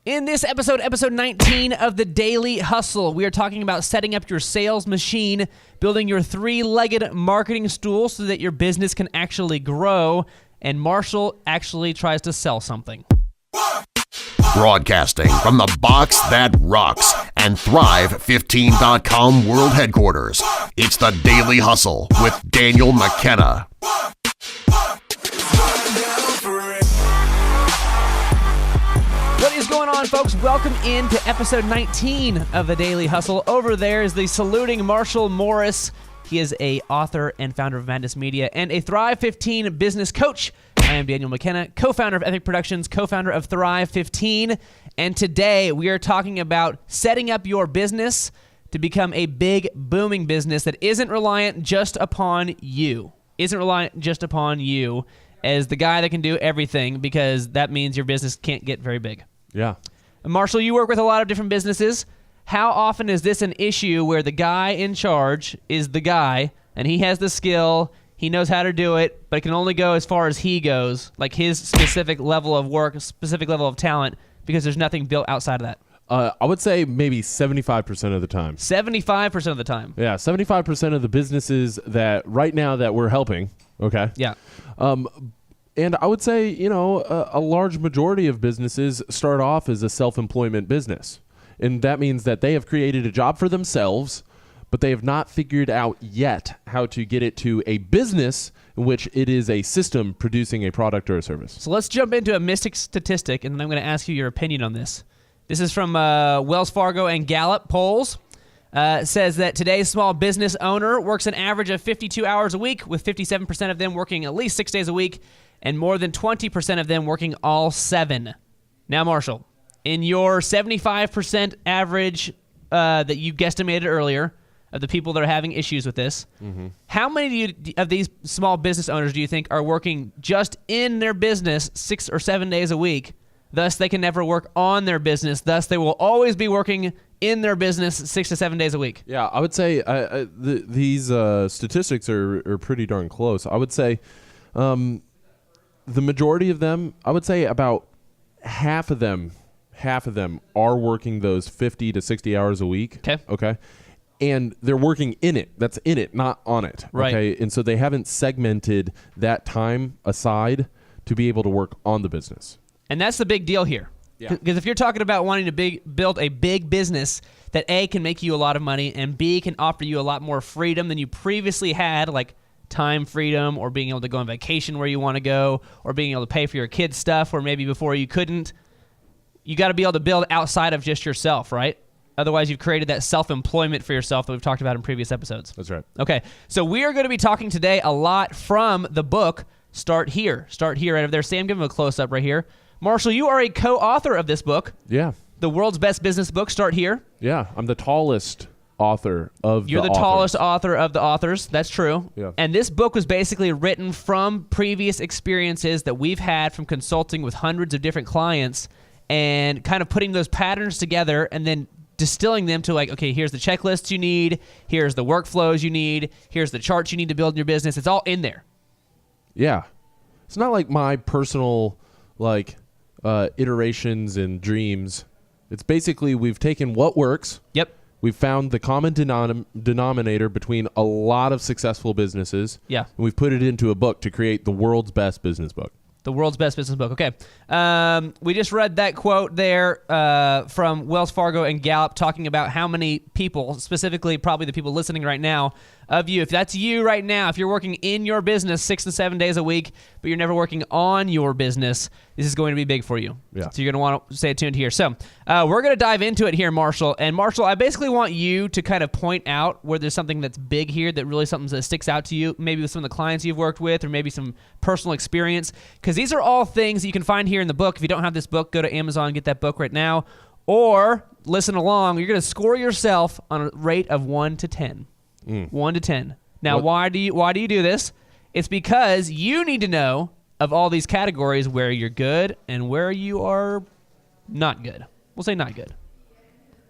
In this episode 19 of The Daily Hustle, we are talking about setting up your sales machine, building your three-legged marketing stool so that your business can actually grow, and Marshall actually tries to sell something. Broadcasting from the box that rocks and Thrive15.com world headquarters, it's The Daily Hustle with Daniel McKenna. What is going on, folks? Welcome into episode 19 of The Daily Hustle. Over there is the saluting Marshall Morris. He is an author and founder of Madness Media and a Thrive 15 business coach. I am Daniel McKenna, co-founder of Epic Productions, co-founder of Thrive 15. And today we are talking about setting up your business to become a big, booming business that isn't reliant just upon you. Isn't reliant just upon you as the guy that can do everything, because that means your business can't get very big. Yeah. Marshall, you work with a lot of different businesses. How often is this an issue where the guy in charge is the guy and he has the skill, he knows how to do it, but it can only go as far as he goes, like his specific level of work, specific level of talent, because there's nothing built outside of that? I would say maybe 75% of the time. 75% of the time. Yeah, 75% of the businesses that right now that we're helping, okay? Yeah. And I would say, a large majority of businesses start off as a self-employment business. And that means that they have created a job for themselves, but they have not figured out yet how to get it to a business in which it is a system producing a product or a service. So let's jump into a mystic statistic, and then I'm going to ask you your opinion on this. This is from Wells Fargo and Gallup polls. It says that today's small business owner works an average of 52 hours a week, with 57% of them working at least 6 days a week, and more than 20% of them working all 7. Now, Marshall, in your 75% average that you guesstimated earlier of the people that are having issues with this, how many of these small business owners do you think are working just in their business 6 or 7 days a week? Thus, they can never work on their business. Thus, they will always be working in their business 6 to 7 days a week. Yeah, I would say these statistics are pretty darn close. I would say the majority of them, I would say about half of them are working those 50 to 60 hours a week. Okay. And they're working in it. That's in it, not on it. Right. Okay. And so they haven't segmented that time aside to be able to work on the business. And that's the big deal here. Yeah. Because if you're talking about wanting to build a big business that A, can make you a lot of money, and B, can offer you a lot more freedom than you previously had, like time freedom, or being able to go on vacation where you want to go, or being able to pay for your kids' stuff where maybe before you couldn't, you got to be able to build outside of just yourself, right? Otherwise, you've created that self-employment for yourself that we've talked about in previous episodes. That's right. Okay, so we are going to be talking today a lot from the book, Start Here. Start Here right over there. Sam, give him a close-up right here. Marshall, you are a co-author of this book. Yeah. The world's best business book, Start Here. Yeah. I'm the tallest author of You're the tallest author of the authors. That's true. Yeah. And this book was basically written from previous experiences that we've had from consulting with hundreds of different clients and kind of putting those patterns together and then distilling them to, like, okay, here's the checklists you need, here's the workflows you need, here's the charts you need to build in your business. It's all in there. Yeah. It's not like my personal, iterations and dreams. It's basically we've taken what works. Yep. We've found the common denominator between a lot of successful businesses. Yeah. And we've put it into a book to create the world's best business book. The world's best business book. Okay. We just read that quote there from Wells Fargo and Gallup talking about how many people, specifically probably the people listening right now, of you, if that's you right now, if you're working in your business 6 to 7 days a week, but you're never working on your business, this is going to be big for you. Yeah. So you're going to want to stay tuned here. So we're going to dive into it here, Marshall. And Marshall, I basically want you to kind of point out where there's something that's big here, that really something that sticks out to you, maybe with some of the clients you've worked with, or maybe some personal experience, because these are all things that you can find here in the book. If you don't have this book, go to Amazon and get that book right now, or listen along. You're going to score yourself on a rate of 1 to 10. 1 to 10. Now, why do you do this? It's because you need to know of all these categories where you're good and where you are not good. We'll say not good.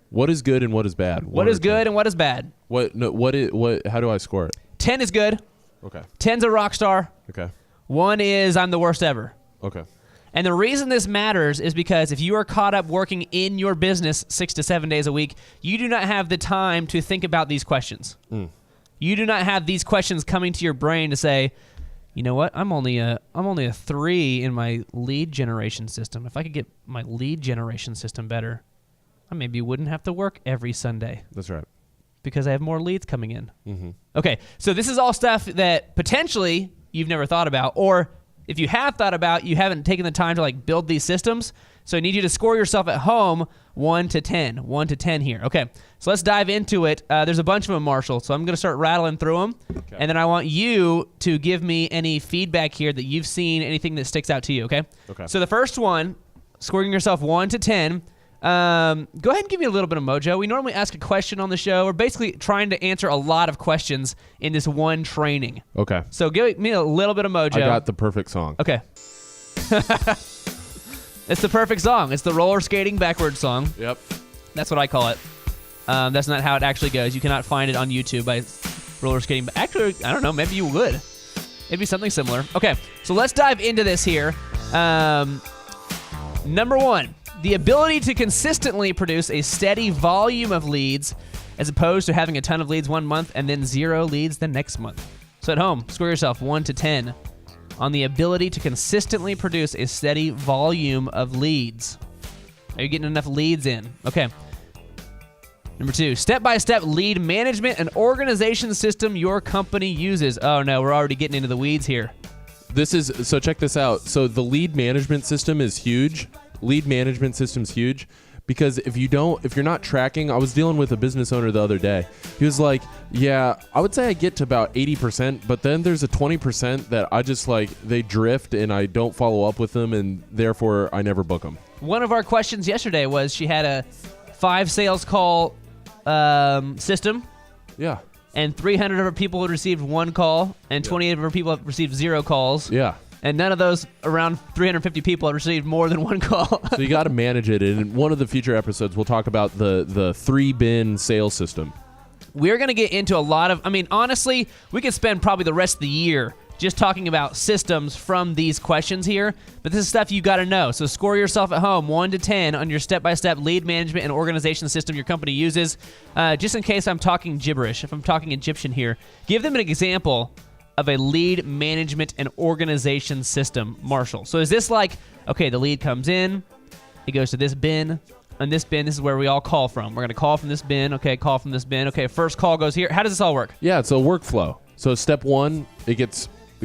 What is good and what is bad? What is good and what is bad? What? How do I score it? 10 is good. Okay. 10's a rock star. Okay. 1 is I'm the worst ever. Okay. And the reason this matters is because if you are caught up working in your business 6 to 7 days a week, you do not have the time to think about these questions. You do not have these questions coming to your brain to say, you know what, I'm only a 3 in my lead generation system. If I could get my lead generation system better, I maybe wouldn't have to work every Sunday. That's right. Because I have more leads coming in. Okay, so this is all stuff that potentially you've never thought about, or if you have thought about, you haven't taken the time to like build these systems. So I need you to score yourself at home 1 to 10. 1 to 10 here. Okay, so let's dive into it. There's a bunch of them, Marshall, so I'm going to start rattling through them. Okay. And then I want you to give me any feedback here that you've seen, anything that sticks out to you, okay? Okay. So the first one, scoring yourself 1 to 10. Go ahead and give me a little bit of mojo. We normally ask a question on the show. We're basically trying to answer a lot of questions in this one training. Okay. So give me a little bit of mojo. I got the perfect song. Okay. It's the perfect song. It's the roller skating backwards song. Yep. That's what I call it. That's not how it actually goes. You cannot find it on YouTube by roller skating. Actually, I don't know. Maybe you would. It'd be something similar. Okay, so let's dive into this here. Number 1. The ability to consistently produce a steady volume of leads as opposed to having a ton of leads one month and then 0 leads the next month. So at home, score yourself 1 to 10 on the ability to consistently produce a steady volume of leads. Are you getting enough leads in? Okay. Number 2, step-by-step lead management and organization system your company uses. Oh no, we're already getting into the weeds here. So check this out. So the lead management system is huge. Lead management system's huge because if you're not tracking, I was dealing with a business owner the other day. He was like, yeah, I would say I get to about 80%, but then there's a 20% that I just they drift and I don't follow up with them and therefore I never book them. One of our questions yesterday was she had a 5 sales call system. Yeah. And 300 of her people had received 1 call and 28 of her people have received 0 calls. Yeah. And none of those around 350 people have received more than 1 call. So you got to manage it. And in one of the future episodes, we'll talk about the 3-bin sales system. We're going to get into a lot of, honestly, we could spend probably the rest of the year just talking about systems from these questions here. But this is stuff you got to know. So score yourself at home 1 to 10 on your step-by-step lead management and organization system your company uses. Just in case I'm talking gibberish, if I'm talking Egyptian here, give them an example of a lead management and organization system, Marshall. So is this like, okay, the lead comes in, it goes to this bin, and this bin, this is where we all call from. We're going to call from this bin, okay, call from this bin, okay, first call goes here. How does this all work? Yeah, it's a workflow. So step 1, it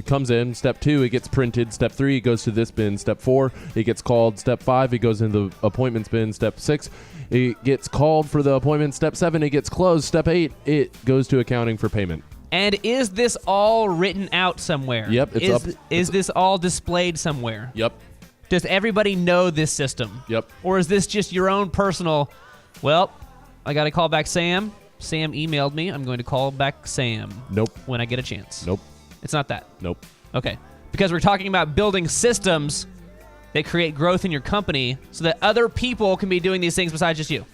comes in. Step 2, it gets printed. Step 3, it goes to this bin. Step 4, it gets called. Step 5, it goes into the appointments bin. Step 6, it gets called for the appointment. Step 7, it gets closed. Step 8, it goes to accounting for payment. And is this all written out somewhere? Yep, Is this all displayed somewhere? Yep. Does everybody know this system? Yep. Or is this just your own personal, well, I got to call back Sam. Sam emailed me. I'm going to call back Sam. Nope. When I get a chance. Nope. It's not that. Nope. Okay. Because we're talking about building systems that create growth in your company so that other people can be doing these things besides just you.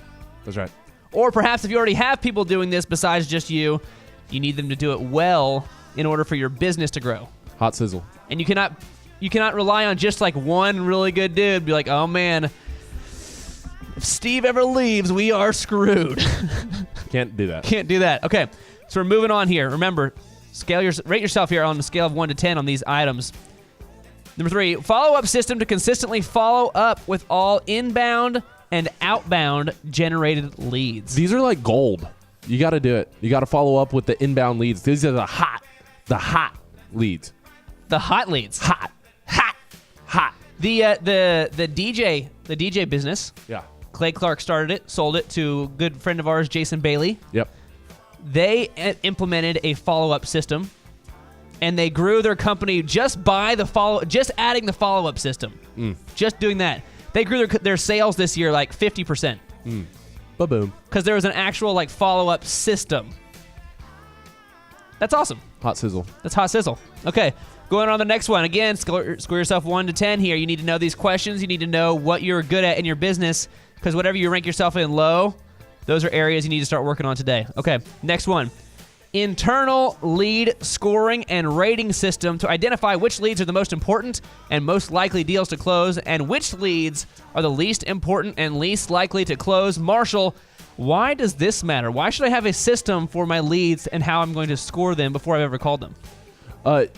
That's right. Or perhaps if you already have people doing this besides just you, you need them to do it well in order for your business to grow. Hot sizzle. And you cannot rely on just like one really good dude. Be like, oh man, if Steve ever leaves, we are screwed. Can't do that. Can't do that. Okay, so we're moving on here. Remember, rate yourself here on a scale of 1 to 10 on these items. Number 3, follow-up system to consistently follow up with all inbound and outbound generated leads. These are like gold. You got to do it. You got to follow up with the inbound leads. These are the hot leads. The hot leads. Hot. The DJ business. Yeah. Clay Clark started it, sold it to a good friend of ours, Jason Bailey. Yep. They implemented a follow-up system, and they grew their company just by just adding the follow-up system. Just doing that. They grew their sales this year like 50%. Ba-boom. Because there was an actual like follow-up system. That's awesome. Hot sizzle. That's hot sizzle. Okay, going on the next one. Again, score yourself 1 to 10 here. You need to know these questions. You need to know what you're good at in your business, because whatever you rank yourself in low, those are areas you need to start working on today. Okay, next one. internal lead scoring and rating system to identify which leads are the most important and most likely deals to close, and which leads are the least important and least likely to close. Marshall, why does this matter? Why should I have a system for my leads and how I'm going to score them before I've ever called them?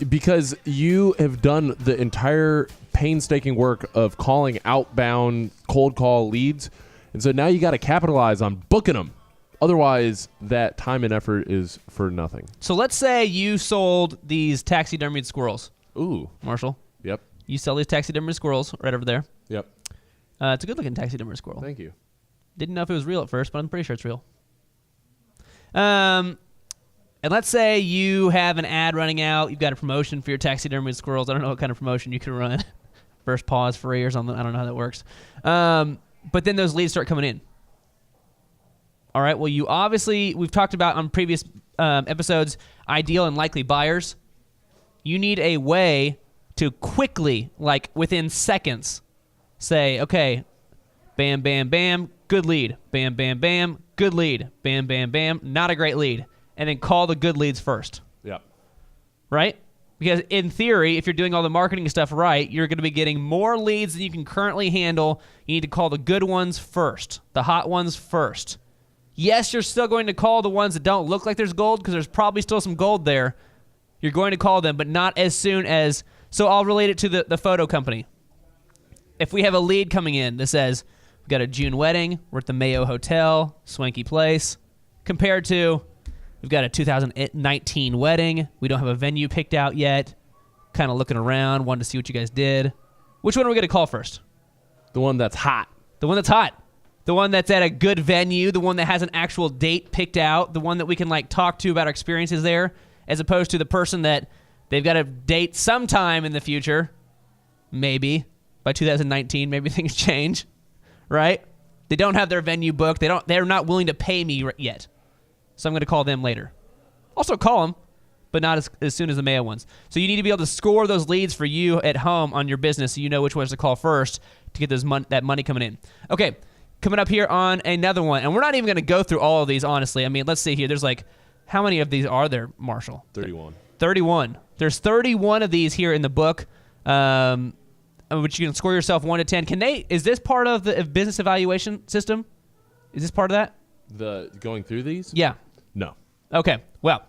Because you have done the entire painstaking work of calling outbound cold call leads, and so now you got to capitalize on booking them. Otherwise, that time and effort is for nothing. So let's say you sold these taxidermied squirrels. Ooh. Marshall. Yep. You sell these taxidermied squirrels right over there. Yep. It's a good-looking taxidermied squirrel. Thank you. Didn't know if it was real at first, but I'm pretty sure it's real. And let's say you have an ad running out. You've got a promotion for your taxidermied squirrels. I don't know what kind of promotion you can run. First pause free or something. I don't know how that works. But then those leads start coming in. All right. Well, we've talked about on previous episodes, ideal and likely buyers. You need a way to quickly, like within seconds, say, okay, bam, bam, bam, good lead. Bam, bam, bam, good lead. Bam, bam, bam, not a great lead. And then call the good leads first. Yep. Right? Because in theory, if you're doing all the marketing stuff right, you're going to be getting more leads than you can currently handle. You need to call the good ones first, the hot ones first. Yes, you're still going to call the ones that don't look like there's gold, because there's probably still some gold there. You're going to call them, but not as soon as... So I'll relate it to the photo company. If we have a lead coming in that says, we've got a June wedding, we're at the Mayo Hotel, swanky place, compared to... We've got a 2019 wedding. We don't have a venue picked out yet. Kind of looking around, wanted to see what you guys did. Which one are we going to call first? The one that's hot. The one that's hot. The one that's at a good venue. The one that has an actual date picked out. The one that we can talk to about our experiences there, as opposed to the person that they've got a date sometime in the future. Maybe. By 2019, maybe things change. Right? They don't have their venue booked. They're not willing to pay me yet. So I'm going to call them later. Also call them, but not as soon as the Mayo ones. So you need to be able to score those leads for you at home on your business so you know which ones to call first to get that money coming in. Okay, coming up here on another one. And we're not even going to go through all of these, honestly. I mean, let's see here. There's how many of these are there, Marshall? 31. 31. There's 31 of these here in the book, which you can score yourself 1 to 10. Is this part of the business evaluation system? Is this part of that? The going through these? Yeah. No. Okay. Well,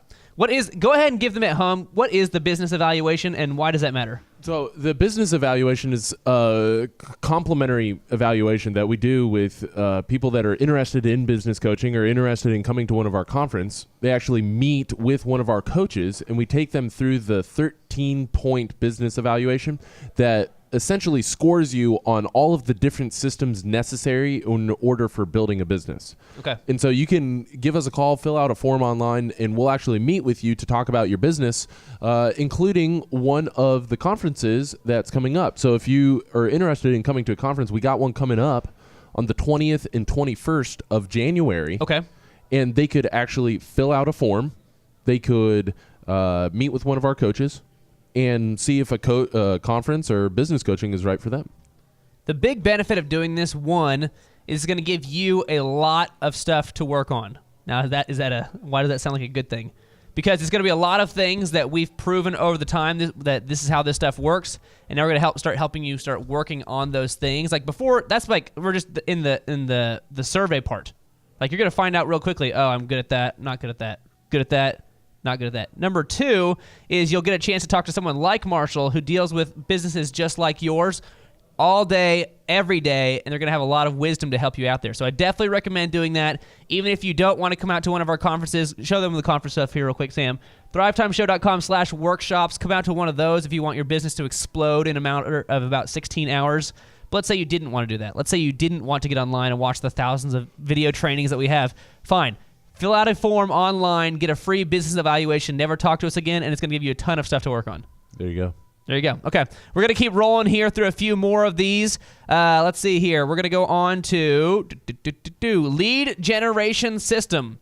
go ahead and give them at home. What is the business evaluation and why does that matter? So the business evaluation is a complimentary evaluation that we do with people that are interested in business coaching or interested in coming to one of our conference. They actually meet with one of our coaches and we take them through the 13-point business evaluation that essentially scores you on all of the different systems necessary in order for building a business. Okay. And so you can give us a call, fill out a form online, and we'll actually meet with you to talk about your business, including one of the conferences that's coming up. So if you are interested in coming to a conference, we got one coming up on the 20th and 21st of January. Okay. And they could actually fill out a form. They could meet with one of our coaches and see if a conference or business coaching is right for them. The big benefit of doing this, one, is going to give you a lot of stuff to work on. Now, why does that sound like a good thing? Because it's going to be a lot of things that we've proven over the time that this is how this stuff works, and now we're going to start helping you start working on those things. Like before, that's we're just in the survey part. Like you're going to find out real quickly, oh, I'm good at that, not good at that, good at that, not good at that. Number 2 is you'll get a chance to talk to someone like Marshall who deals with businesses just like yours all day, every day, and they're going to have a lot of wisdom to help you out there. So I definitely recommend doing that. Even if you don't want to come out to one of our conferences, show them the conference stuff here real quick, Sam. ThriveTimeShow.com/workshops. Come out to one of those if you want your business to explode in amount of about 16 hours. But let's say you didn't want to do that. Let's say you didn't want to get online and watch the thousands of video trainings that we have. Fine. Fill out a form online, get a free business evaluation, never talk to us again, and it's going to give you a ton of stuff to work on. There you go. There you go. Okay. We're going to keep rolling here through a few more of these. Let's see here. We're going to go on to lead generation system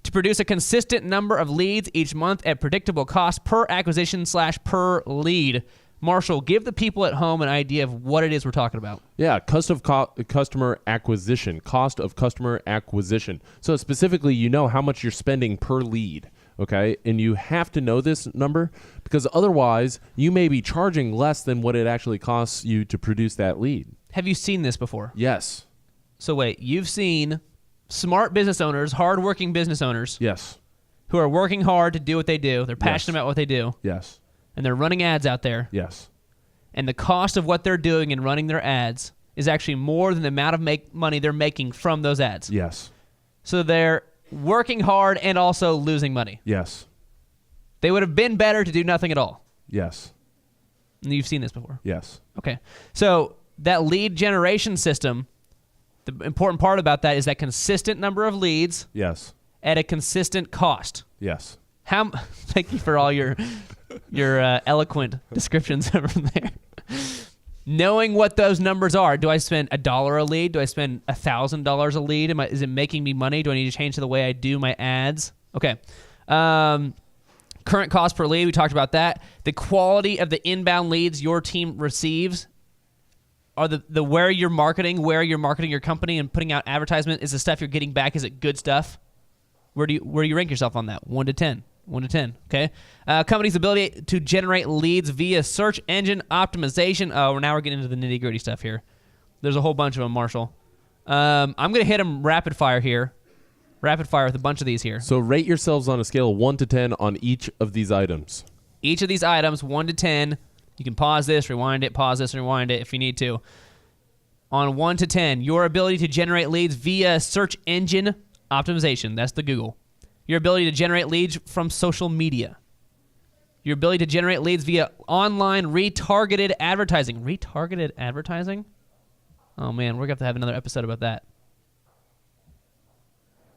to produce a consistent number of leads each month at predictable cost per acquisition / per lead. Marshall, give the people at home an idea of what it is we're talking about. Yeah, cost of customer acquisition. So specifically, you know how much you're spending per lead. okay? And you have to know this number because otherwise you may be charging less than what it actually costs you to produce that lead. Have you seen this before? Yes. So wait, you've seen smart business owners, hardworking business owners Yes. who are working hard to do what they do. They're passionate Yes. about what they do. Yes. And they're running ads out there. Yes. And the cost of what they're doing and running their ads is actually more than the amount of money they're making from those ads. Yes. So they're working hard and also losing money. Yes. They would have been better to do nothing at all. Yes. And you've seen this before. Yes. Okay. So that lead generation system, the important part about that is that consistent number of leads Yes. at a consistent cost. Yes. Thank you for all your eloquent descriptions over there. Knowing what those numbers are. Do I spend $1 a lead? Do I spend $1,000 a lead? Is it making me money? Do I need to change the way I do my ads? Okay. Current cost per lead, we talked about that. The quality of the inbound leads your team receives are the where you're marketing your company and putting out advertisement. Is the stuff you're getting back, is it good stuff? Where do you rank yourself on that? 1 to 10. 1 to 10, okay? Company's ability to generate leads via search engine optimization. Oh, now we're getting into the nitty-gritty stuff here. There's a whole bunch of them, Marshall. I'm going to hit them rapid fire here. Rapid fire with a bunch of these here. So rate yourselves on a scale of 1 to 10 on each of these items. Each of these items, 1 to 10. You can pause this, rewind it, pause this, rewind it if you need to. On 1 to 10, your ability to generate leads via search engine optimization. That's the Google. Your ability to generate leads from social media. Your ability to generate leads via online retargeted advertising. Retargeted advertising? Oh man, we're going to have another episode about that.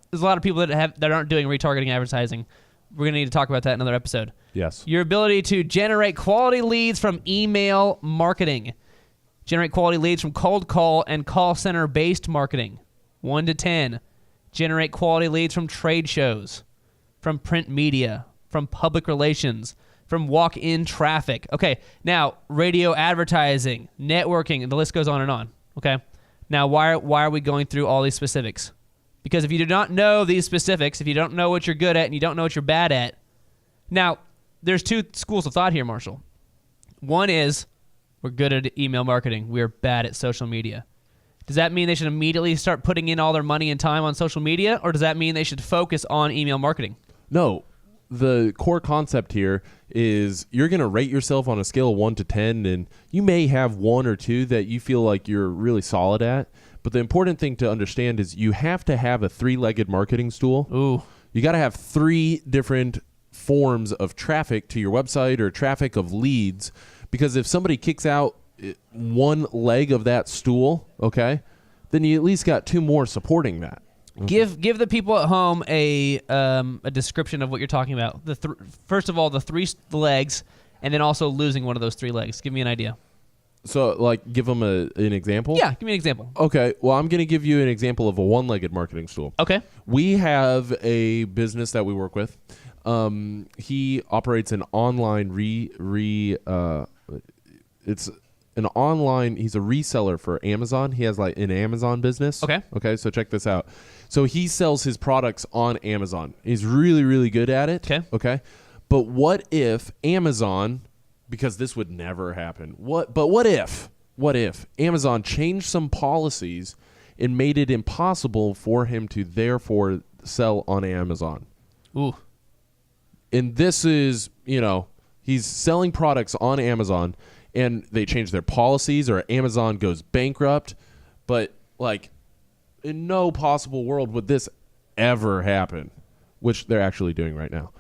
There's a lot of people that aren't doing retargeting advertising. We're going to need to talk about that in another episode. Yes. Your ability to generate quality leads from email marketing. Generate quality leads from cold call and call center based marketing. 1 to 10. Generate quality leads from trade shows, from print media, from public relations, from walk-in traffic. Okay, now radio advertising, networking, and the list goes on and on. Okay, now why are we going through all these specifics? Because if you do not know these specifics, if you don't know what you're good at and you don't know what you're bad at, now there's two schools of thought here, Marshall. One is we're good at email marketing. We're bad at social media. Does that mean they should immediately start putting in all their money and time on social media, or does that mean they should focus on email marketing? No. The core concept here is you're going to rate yourself on a scale of 1 to 10, and you may have 1 or 2 that you feel like you're really solid at. But the important thing to understand is you have to have a 3-legged marketing stool. Ooh. You got to have 3 different forms of traffic to your website or traffic of leads, because if somebody kicks out one leg of that stool, okay, then you at least got 2 more supporting that. Give the people at home a description of what you're talking about. First of all, the 3 legs, and then also losing one of those 3 legs. Give me an idea. So, like, give them an example? Yeah, give me an example. Okay, well, I'm going to give you an example of a 1-legged marketing stool. Okay. We have a business that we work with. He operates an online it's an online, he's a reseller for Amazon. He has like an Amazon business. Okay, so check this out. So he sells his products on Amazon. He's really, really good at it. Okay. But what if Amazon, because this would never happen, what if Amazon changed some policies and made it impossible for him to therefore sell on Amazon? Ooh. And this is, he's selling products on Amazon, and they change their policies, or Amazon goes bankrupt. But, like, in no possible world would this ever happen, which they're actually doing right now.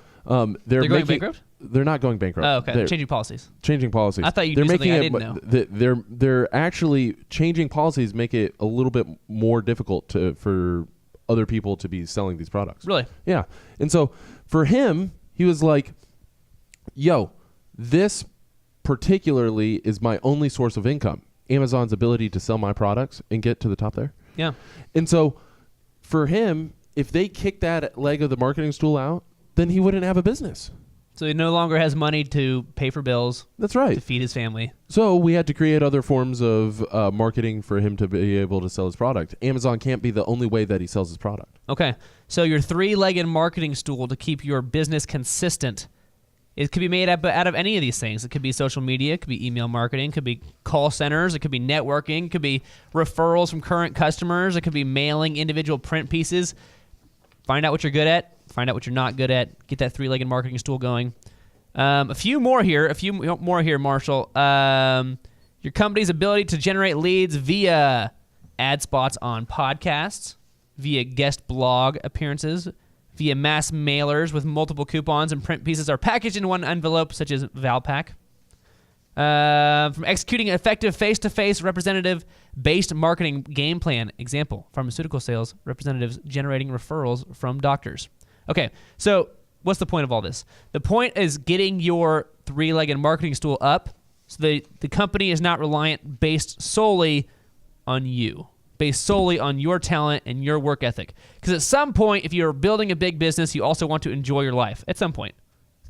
They're going bankrupt? They're not going bankrupt. Oh, okay. Changing policies. Changing policies. I thought you knew something I didn't know. They're actually changing policies, make it a little bit more difficult for other people to be selling these products. Really? Yeah. And so for him, he was like, yo, this particularly is my only source of income. Amazon's ability to sell my products and get to the top there. Yeah. And so for him, if they kick that leg of the marketing stool out, then he wouldn't have a business. So he no longer has money to pay for bills. That's right. To feed his family. So we had to create other forms of marketing for him to be able to sell his product. Amazon can't be the only way that he sells his product. Okay. So your three-legged marketing stool to keep your business consistent. It could be made up out of any of these things. It could be social media. It could be email marketing. It could be call centers. It could be networking. It could be referrals from current customers. It could be mailing individual print pieces. Find out what you're good at. Find out what you're not good at. Get that three-legged marketing stool going. A few more here, Marshall. Your company's ability to generate leads via ad spots on podcasts, via guest blog appearances, via mass mailers with multiple coupons and print pieces are packaged in one envelope, such as Valpak. From executing an effective face-to-face representative-based marketing game plan. Example, pharmaceutical sales representatives generating referrals from doctors. Okay, so what's the point of all this? The point is getting your three-legged marketing stool up so the company is not reliant based solely on you, based solely on your talent and your work ethic. Because at some point, if you're building a big business, you also want to enjoy your life. At some point.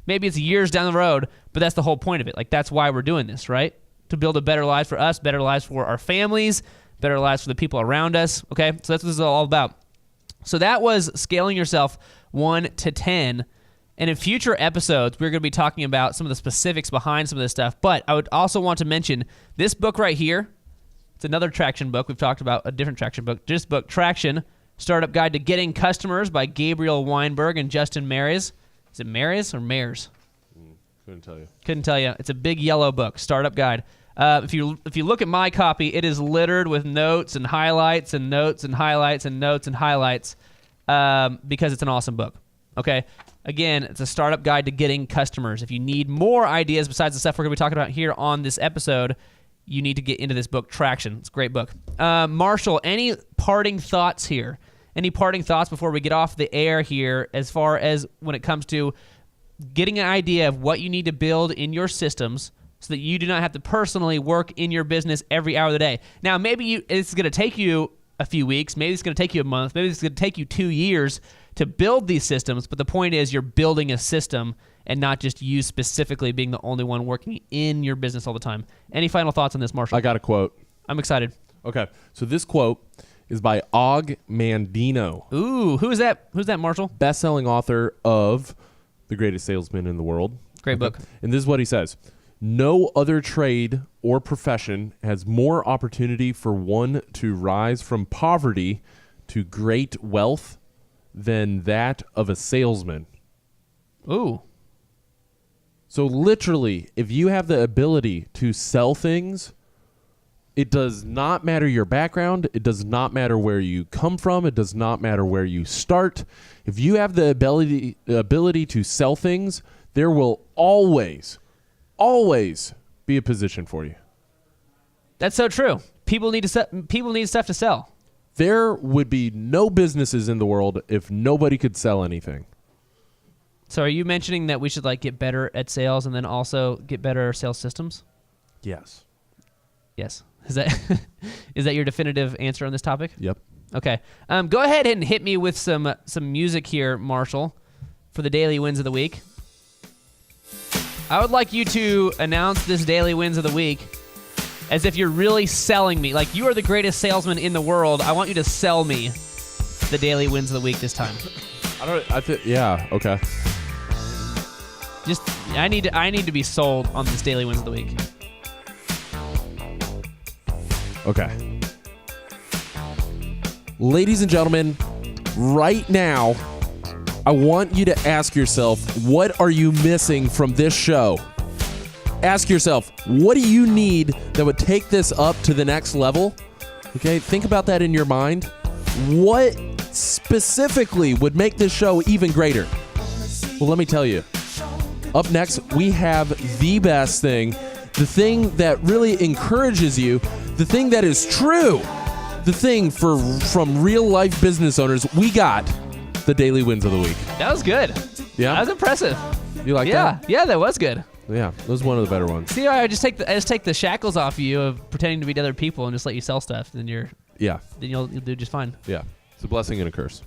Maybe it's years down the road, but that's the whole point of it. Like, that's why we're doing this, right? To build a better life for us, better lives for our families, better lives for the people around us, okay? So that's what this is all about. So that was scaling yourself 1 to 10. And in future episodes, we're going to be talking about some of the specifics behind some of this stuff. But I would also want to mention this book right here. It's another traction book. We've talked about a different traction book. This book, Traction, Startup Guide to Getting Customers by Gabriel Weinberg and Justin Mares. Is it Mares or Mares? Couldn't tell you. Couldn't tell you. It's a big yellow book, Startup Guide. If you look at my copy, it is littered with notes and highlights and notes and highlights and notes and highlights because it's an awesome book. Okay? Again, it's a startup guide to getting customers. If you need more ideas besides the stuff we're going to be talking about here on this episode, you need to get into this book, Traction. It's a great book. Marshall, any parting thoughts here? Any parting thoughts before we get off the air here as far as when it comes to getting an idea of what you need to build in your systems so that you do not have to personally work in your business every hour of the day? Now, maybe it's going to take you a few weeks. Maybe it's going to take you a month. Maybe it's going to take you 2 years to build these systems. But the point is you're building a system and not just you specifically being the only one working in your business all the time. Any final thoughts on this, Marshall? I got a quote. I'm excited. Okay. So this quote is by Og Mandino. Ooh, who's that? Who's that, Marshall? Best-selling author of The Greatest Salesman in the World. Great book. And this is what he says. No other trade or profession has more opportunity for one to rise from poverty to great wealth than that of a salesman. Ooh. So literally, if you have the ability to sell things, it does not matter your background. It does not matter where you come from. It does not matter where you start. If you have the ability to sell things, there will always be a position for you. That's so true. People need stuff to sell. There would be no businesses in the world if nobody could sell anything. So are you mentioning that we should get better at sales and then also get better sales systems? Yes. Yes. Is that your definitive answer on this topic? Yep. Okay. Go ahead and hit me with some music here, Marshall, for the daily wins of the week. I would like you to announce this daily wins of the week as if you're really selling me. Like you are the greatest salesman in the world. I want you to sell me the daily wins of the week this time. Yeah, okay. I need to be sold on this daily wins of the week. Okay. Ladies and gentlemen, right now, I want you to ask yourself, what are you missing from this show? Ask yourself, what do you need that would take this up to the next level? Okay, think about that in your mind. What specifically would make this show even greater? Well, let me tell you. Up next, we have the best thing, the thing that really encourages you, the thing that is true, the thing from real life business owners. We got the daily wins of the week. That was good. Yeah? That was impressive. You like that? Yeah, that was good. Yeah, that was one of the better ones. See, I just take the shackles off you of pretending to be other people and just let you sell stuff. Then you'll do just fine. Yeah. It's a blessing and a curse.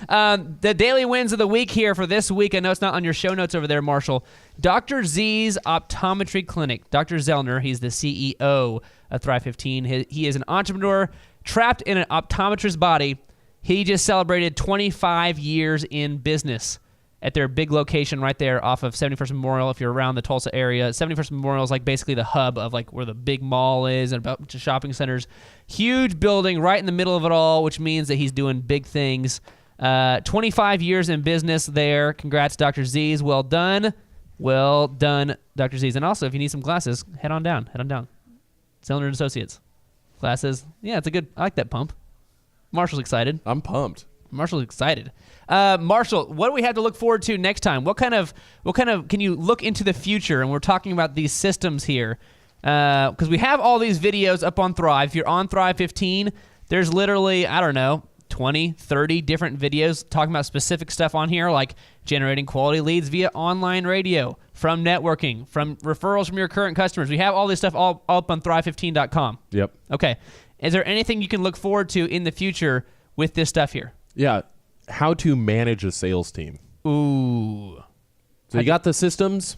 The daily wins of the week here for this week. I know it's not on your show notes over there, Marshall. Dr. Z's Optometry Clinic. Dr. Zellner, he's the CEO of Thrive 15. He is an entrepreneur trapped in an optometrist's body. He just celebrated 25 years in business at their big location right there off of 71st Memorial. If you're around the Tulsa area, 71st Memorial is like basically the hub of like where the big mall is and a bunch of shopping centers. Huge building right in the middle of it all, which means that he's doing big things. 25 years in business there. Congrats, Dr. Z's. Well done. Well done, Dr. Z's. And also, if you need some glasses, head on down. Zellner and Associates. Glasses. Yeah, it's a good, I like that pump. Marshall's excited. I'm pumped. Marshall's excited. Marshall, what do we have to look forward to next time? What kind of can you look into the future? And we're talking about these systems here because we have all these videos up on Thrive. If you're on Thrive 15, there's literally, I don't know, 20, 30 different videos talking about specific stuff on here, like generating quality leads via online radio, from networking, from referrals from your current customers. We have all this stuff all up on thrive15.com. Yep. Okay. Is there anything you can look forward to in the future with this stuff here? Yeah. How to manage a sales team. Ooh. So you got the systems,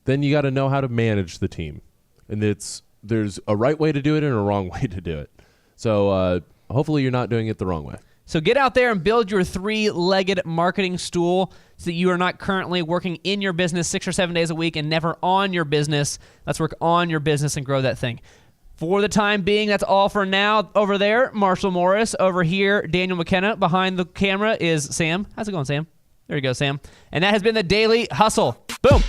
then you got to know how to manage the team. And there's a right way to do it and a wrong way to do it. So hopefully you're not doing it the wrong way. So get out there and build your three-legged marketing stool so that you are not currently working in your business 6 or 7 days a week and never on your business. Let's work on your business and grow that thing. For the time being, that's all for now. Over there, Marshall Morris. Over here, Daniel McKenna. Behind the camera is Sam. How's it going, Sam? There you go, Sam. And that has been the Daily Hustle. Boom.